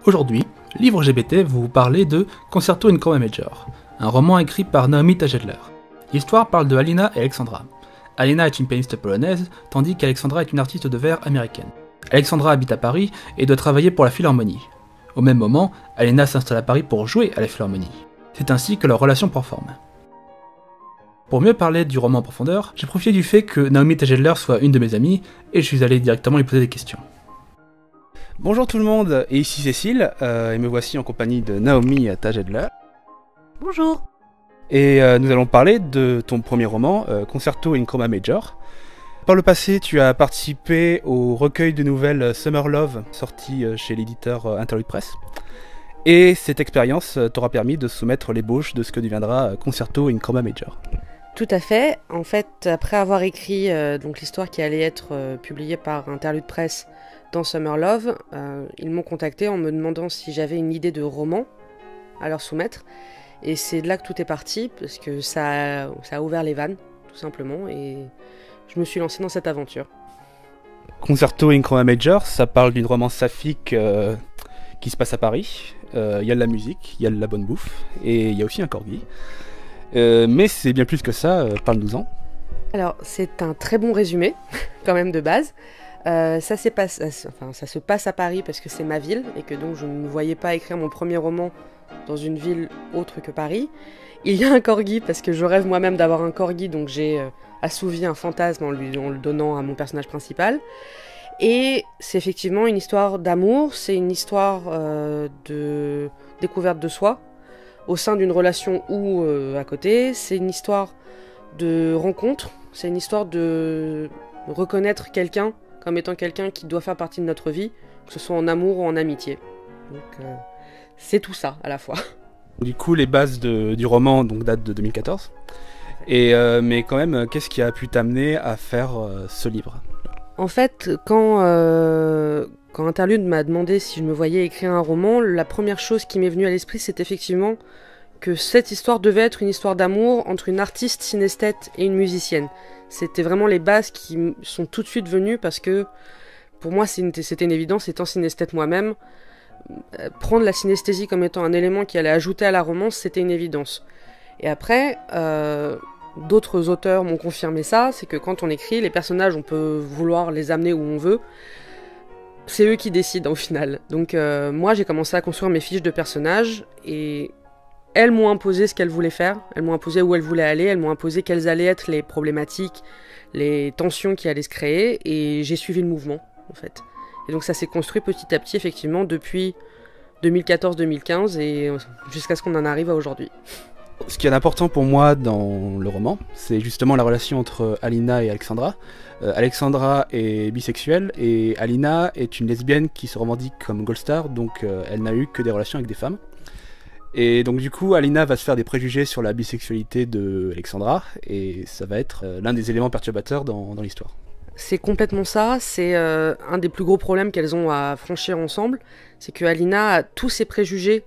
Aujourd'hui, Livre LGBT vous parler de Concerto in Chroma Major, un roman écrit par Naomi Tajedler. L'histoire parle de Alina et Alexandra. Alina est une pianiste polonaise, tandis qu'Alexandra est une artiste de verre américaine. Alexandra habite à Paris et doit travailler pour la Philharmonie. Au même moment, Alina s'installe à Paris pour jouer à la Philharmonie. C'est ainsi que leur relation prend forme. Pour mieux parler du roman en profondeur, j'ai profité du fait que Naomi Tajedler soit une de mes amies, et je suis allé directement lui poser des questions. Bonjour tout le monde, et ici Cécile, et me voici en compagnie de Naomi Tajedler. Bonjour. Et nous allons parler de ton premier roman, Concerto in Chroma Major. Par le passé, tu as participé au recueil de nouvelles Summer Love, sorti chez l'éditeur Interlude Press. Et cette expérience t'aura permis de soumettre l'ébauche de ce que deviendra Concerto in Chroma Major. Tout à fait. En fait, après avoir écrit donc l'histoire qui allait être publiée par Interlude Press dans Summer Love, ils m'ont contacté en me demandant si j'avais une idée de roman à leur soumettre. Et c'est de là que tout est parti, parce que ça a ouvert les vannes, tout simplement, et je me suis lancée dans cette aventure. Concerto in Chroma Major, ça parle d'une romance saphique qui se passe à Paris. Il y a de la musique, il y a de la bonne bouffe, et il y a aussi un corgi. Mais c'est bien plus que ça, parle-nous-en. Alors, c'est un très bon résumé, quand même de base. Ça se passe à Paris parce que c'est ma ville, et que donc je ne me voyais pas écrire mon premier roman dans une ville autre que Paris. Il y a un corgi parce que je rêve moi-même d'avoir un corgi, donc j'ai assouvi un fantasme en le donnant à mon personnage principal. Et c'est effectivement une histoire d'amour, c'est une histoire de découverte de soi, au sein d'une relation ou à côté. C'est une histoire de rencontre, c'est une histoire de reconnaître quelqu'un comme étant quelqu'un qui doit faire partie de notre vie, que ce soit en amour ou en amitié. Donc c'est tout ça à la fois. Du coup, les bases du roman donc, datent de 2014. Mais quand même, qu'est-ce qui a pu t'amener à faire ce livre ? En fait, quand Interlude m'a demandé si je me voyais écrire un roman, la première chose qui m'est venue à l'esprit, c'est effectivement que cette histoire devait être une histoire d'amour entre une artiste synesthète et une musicienne. C'était vraiment les bases qui sont tout de suite venues, parce que pour moi c'était une évidence, étant synesthète moi-même. Prendre la synesthésie comme étant un élément qui allait ajouter à la romance, c'était une évidence. Et après, d'autres auteurs m'ont confirmé ça, c'est que quand on écrit, les personnages, on peut vouloir les amener où on veut. C'est eux qui décident au final. Donc moi, j'ai commencé à construire mes fiches de personnages, et elles m'ont imposé ce qu'elles voulaient faire, elles m'ont imposé où elles voulaient aller, elles m'ont imposé quelles allaient être les problématiques, les tensions qui allaient se créer, et j'ai suivi le mouvement, en fait. Et donc ça s'est construit petit à petit, effectivement, depuis 2014-2015, et jusqu'à ce qu'on en arrive à aujourd'hui. Ce qui est important pour moi dans le roman, c'est justement la relation entre Alina et Alexandra. Alexandra est bisexuelle, et Alina est une lesbienne qui se revendique comme Gold Star, donc elle n'a eu que des relations avec des femmes. Et donc du coup, Alina va se faire des préjugés sur la bisexualité de Alexandra, et ça va être l'un des éléments perturbateurs dans l'histoire. C'est complètement ça, c'est un des plus gros problèmes qu'elles ont à franchir ensemble, c'est que Alina a tous ces préjugés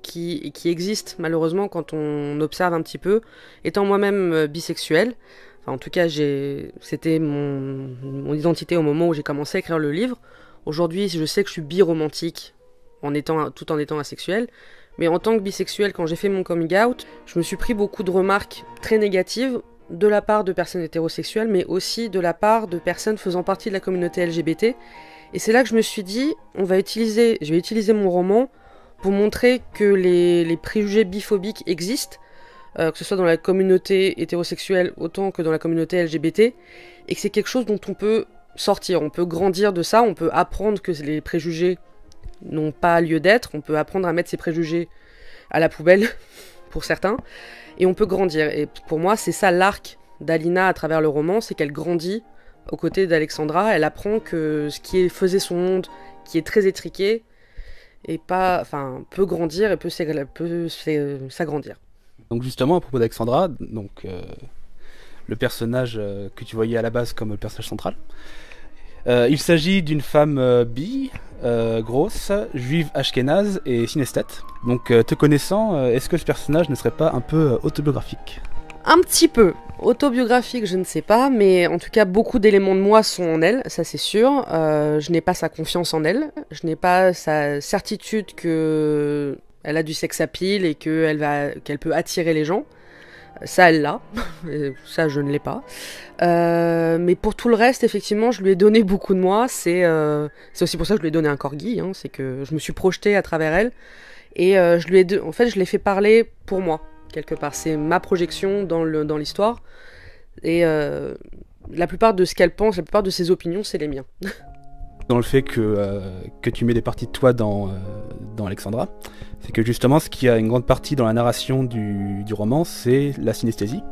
qui existent malheureusement quand on observe un petit peu. Étant moi-même bisexuelle, enfin, en tout cas c'était mon identité au moment où j'ai commencé à écrire le livre. Aujourd'hui, je sais que je suis biromantique tout en étant asexuelle. Mais en tant que bisexuelle, quand j'ai fait mon coming out, je me suis pris beaucoup de remarques très négatives de la part de personnes hétérosexuelles, mais aussi de la part de personnes faisant partie de la communauté LGBT. Et c'est là que je me suis dit, je vais utiliser mon roman pour montrer que les préjugés biphobiques existent, que ce soit dans la communauté hétérosexuelle autant que dans la communauté LGBT, et que c'est quelque chose dont on peut sortir, on peut grandir de ça, on peut apprendre que les préjugés n'ont pas lieu d'être, on peut apprendre à mettre ses préjugés à la poubelle, pour certains, et on peut grandir. Et pour moi, c'est ça l'arc d'Alina à travers le roman, c'est qu'elle grandit aux côtés d'Alexandra, elle apprend que ce qui faisait son monde, qui est très étriqué, peut grandir et peut s'agrandir. Donc justement, à propos d'Alexandra, le personnage que tu voyais à la base comme le personnage central, il s'agit d'une femme bi, grosse, juive ashkénaze et synesthète. Donc te connaissant, est-ce que ce personnage ne serait pas un peu autobiographique ? Un petit peu. Autobiographique, je ne sais pas, mais en tout cas, beaucoup d'éléments de moi sont en elle, ça c'est sûr. Je n'ai pas sa confiance en elle, je n'ai pas sa certitude que elle a du sex appeal et qu'elle peut attirer les gens. Ça, elle l'a. Ça, je ne l'ai pas. Mais pour tout le reste, effectivement, je lui ai donné beaucoup de moi. C'est aussi pour ça que je lui ai donné un corgi. Hein. C'est que je me suis projetée à travers elle. Et en fait, je l'ai fait parler pour moi, quelque part. C'est ma projection dans l'histoire. Et la plupart de ce qu'elle pense, la plupart de ses opinions, c'est les miens. Dans le fait que tu mets des parties de toi dans Alexandra, c'est que justement, ce qui a une grande partie dans la narration du roman, c'est la synesthésie.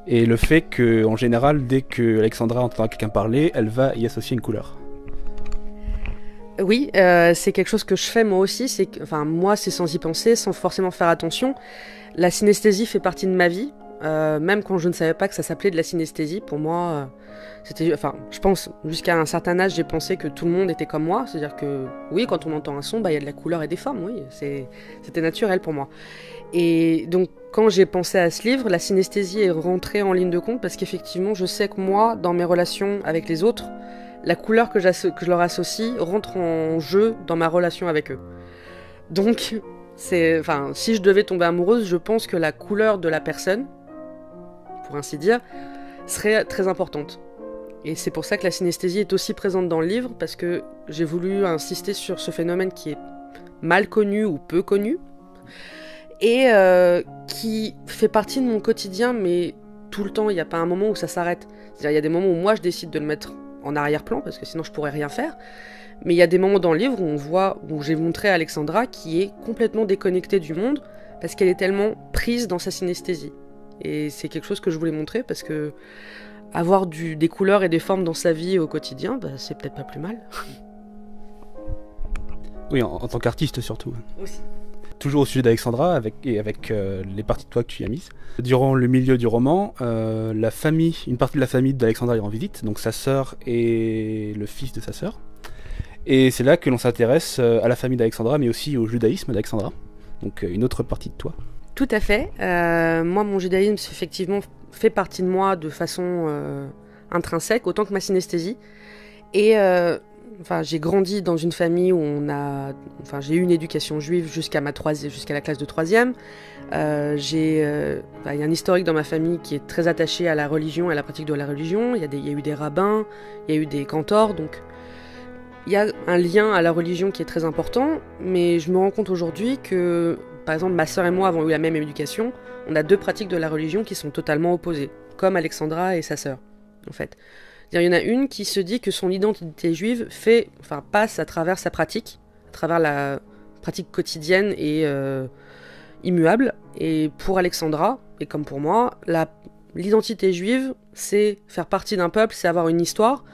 Et le fait que, en général, dès que Alexandra entendra quelqu'un parler, elle va y associer une couleur. Oui, c'est quelque chose que je fais moi aussi. Moi, c'est sans y penser, sans forcément faire attention. La synesthésie fait partie de ma vie. Même quand je ne savais pas que ça s'appelait de la synesthésie, pour moi, je pense, jusqu'à un certain âge, j'ai pensé que tout le monde était comme moi, c'est-à-dire que, oui, quand on entend un son, il y a de la couleur et des formes, oui, c'était naturel pour moi. Et donc, quand j'ai pensé à ce livre, la synesthésie est rentrée en ligne de compte, parce qu'effectivement, je sais que moi, dans mes relations avec les autres, la couleur que je leur associe rentre en jeu dans ma relation avec eux. Donc, si je devais tomber amoureuse, je pense que la couleur de la personne, pour ainsi dire, serait très importante. Et c'est pour ça que la synesthésie est aussi présente dans le livre, parce que j'ai voulu insister sur ce phénomène qui est mal connu ou peu connu, et qui fait partie de mon quotidien, mais tout le temps, il n'y a pas un moment où ça s'arrête. C'est-à-dire, il y a des moments où moi je décide de le mettre en arrière-plan, parce que sinon je pourrais rien faire, mais il y a des moments dans le livre où j'ai montré à Alexandra qui est complètement déconnectée du monde, parce qu'elle est tellement prise dans sa synesthésie. Et c'est quelque chose que je voulais montrer parce que avoir des couleurs et des formes dans sa vie au quotidien, c'est peut-être pas plus mal. Oui, en tant qu'artiste surtout. Aussi. Toujours au sujet d'Alexandra, avec les parties de toi que tu y as mises. Durant le milieu du roman, une partie de la famille d'Alexandra est en visite, donc sa sœur et le fils de sa sœur. Et c'est là que l'on s'intéresse à la famille d'Alexandra, mais aussi au judaïsme d'Alexandra. Donc une autre partie de toi. Tout à fait. Moi, mon judaïsme, effectivement, fait partie de moi de façon intrinsèque, autant que ma synesthésie. Et j'ai grandi dans une famille où j'ai eu une éducation juive jusqu'à la classe de 3e. Il y a un historique dans ma famille qui est très attaché à la religion et à la pratique de la religion. Il y a eu des rabbins, il y a eu des cantors, donc il y a un lien à la religion qui est très important. Mais je me rends compte aujourd'hui que, par exemple, ma sœur et moi avons eu la même éducation. On a deux pratiques de la religion qui sont totalement opposées, comme Alexandra et sa sœur, en fait. Il y en a une qui se dit que son identité juive passe à travers sa pratique, à travers la pratique quotidienne et immuable. Et pour Alexandra, et comme pour moi, l'identité juive, c'est faire partie d'un peuple, c'est avoir une histoire,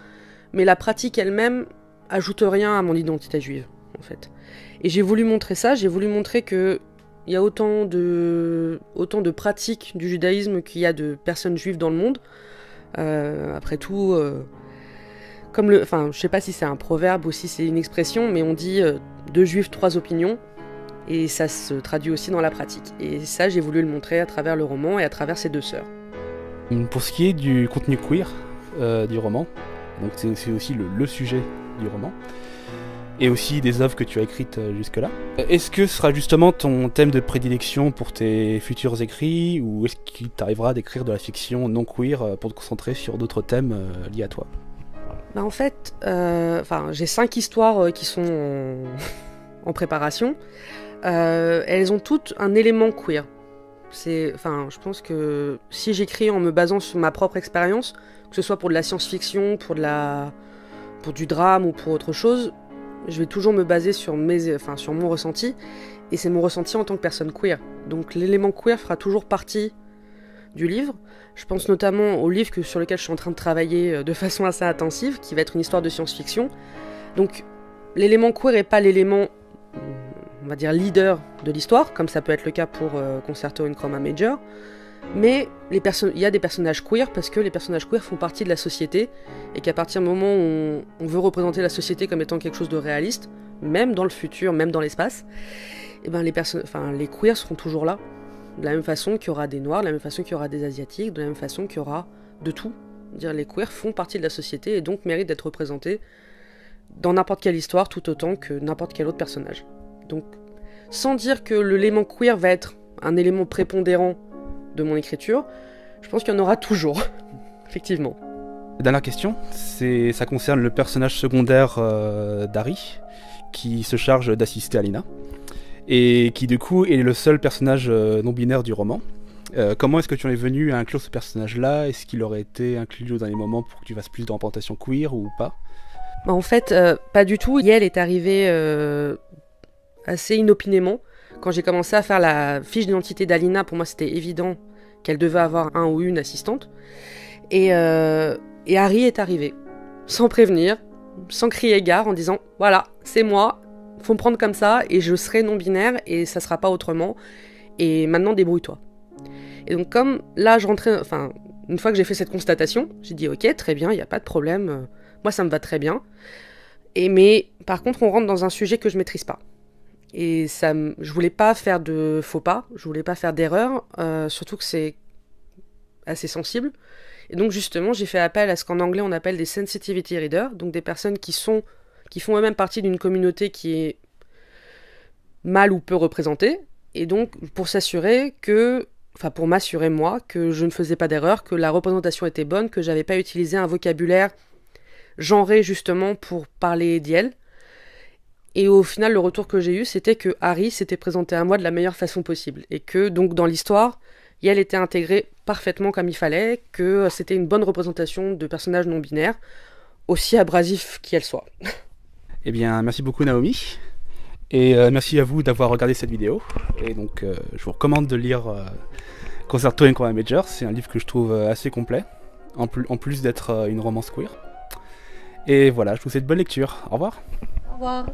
mais la pratique elle-même ajoute rien à mon identité juive, en fait. Et j'ai voulu montrer ça, j'ai voulu montrer que il y a autant de pratiques du judaïsme qu'il y a de personnes juives dans le monde. Après tout, je sais pas si c'est un proverbe ou si c'est une expression, mais on dit deux juifs, trois opinions, et ça se traduit aussi dans la pratique. Et ça, j'ai voulu le montrer à travers le roman et à travers ses deux sœurs. Pour ce qui est du contenu queer du roman, donc c'est aussi le sujet du roman, et aussi des œuvres que tu as écrites jusque-là. Est-ce que ce sera justement ton thème de prédilection pour tes futurs écrits, ou est-ce qu'il t'arrivera d'écrire de la fiction non queer pour te concentrer sur d'autres thèmes liés à toi ? En fait, j'ai 5 histoires qui sont en préparation. Elles ont toutes un élément queer. Je pense que si j'écris en me basant sur ma propre expérience, que ce soit pour de la science-fiction, pour du drame ou pour autre chose, je vais toujours me baser sur mon ressenti, et c'est mon ressenti en tant que personne queer. Donc l'élément queer fera toujours partie du livre. Je pense notamment au livre sur lequel je suis en train de travailler de façon assez intensive, qui va être une histoire de science-fiction. Donc l'élément queer n'est pas l'élément, on va dire, leader de l'histoire, comme ça peut être le cas pour Concerto in Chroma Major, mais il y a des personnages queer parce que les personnages queer font partie de la société, et qu'à partir du moment où on veut représenter la société comme étant quelque chose de réaliste, même dans le futur, même dans l'espace, et les queers seront toujours là. De la même façon qu'il y aura des noirs, de la même façon qu'il y aura des asiatiques, de la même façon qu'il y aura de tout. Dire les queers font partie de la société et donc méritent d'être représentés dans n'importe quelle histoire tout autant que n'importe quel autre personnage. Donc, sans dire que l'élément queer va être un élément prépondérant de mon écriture, je pense qu'il y en aura toujours, effectivement. Dernière question, ça concerne le personnage secondaire d'Harry, qui se charge d'assister Alina, et qui du coup est le seul personnage non-binaire du roman. Comment est-ce que tu en es venu à inclure ce personnage-là? Est-ce qu'il aurait été inclus au dernier moment pour que tu fasses plus de représentation queer ou pas? En fait, pas du tout. Yael est arrivée assez inopinément. Quand j'ai commencé à faire la fiche d'identité d'Alina, pour moi c'était évident qu'elle devait avoir un ou une assistante. Et Harry est arrivé, sans prévenir, sans crier gare, en disant « Voilà, c'est moi, faut me prendre comme ça, et je serai non-binaire, et ça sera pas autrement, et maintenant débrouille-toi. » Et donc comme là, une fois que j'ai fait cette constatation, j'ai dit « Ok, très bien, il n'y a pas de problème, moi ça me va très bien. » Mais par contre, on rentre dans un sujet que je maîtrise pas. Et je voulais pas faire de faux pas, je voulais pas faire d'erreur, surtout que c'est assez sensible. Et donc justement, j'ai fait appel à ce qu'en anglais on appelle des sensitivity readers, donc des personnes qui font eux-mêmes partie d'une communauté qui est mal ou peu représentée, et donc pour m'assurer moi que je ne faisais pas d'erreur, que la représentation était bonne, que j'avais pas utilisé un vocabulaire genré justement pour parler d'elle. Et au final, le retour que j'ai eu, c'était que Harry s'était présenté à moi de la meilleure façon possible, et que donc dans l'histoire, Yael était intégrée parfaitement comme il fallait, que c'était une bonne représentation de personnages non binaires, aussi abrasifs qu'elles soient. Eh bien, merci beaucoup Naomi, et merci à vous d'avoir regardé cette vidéo. Et donc, je vous recommande de lire Concerto in Chroma Major, c'est un livre que je trouve assez complet, en plus d'être une romance queer. Et voilà, je vous souhaite bonne lecture. Au revoir. Au revoir.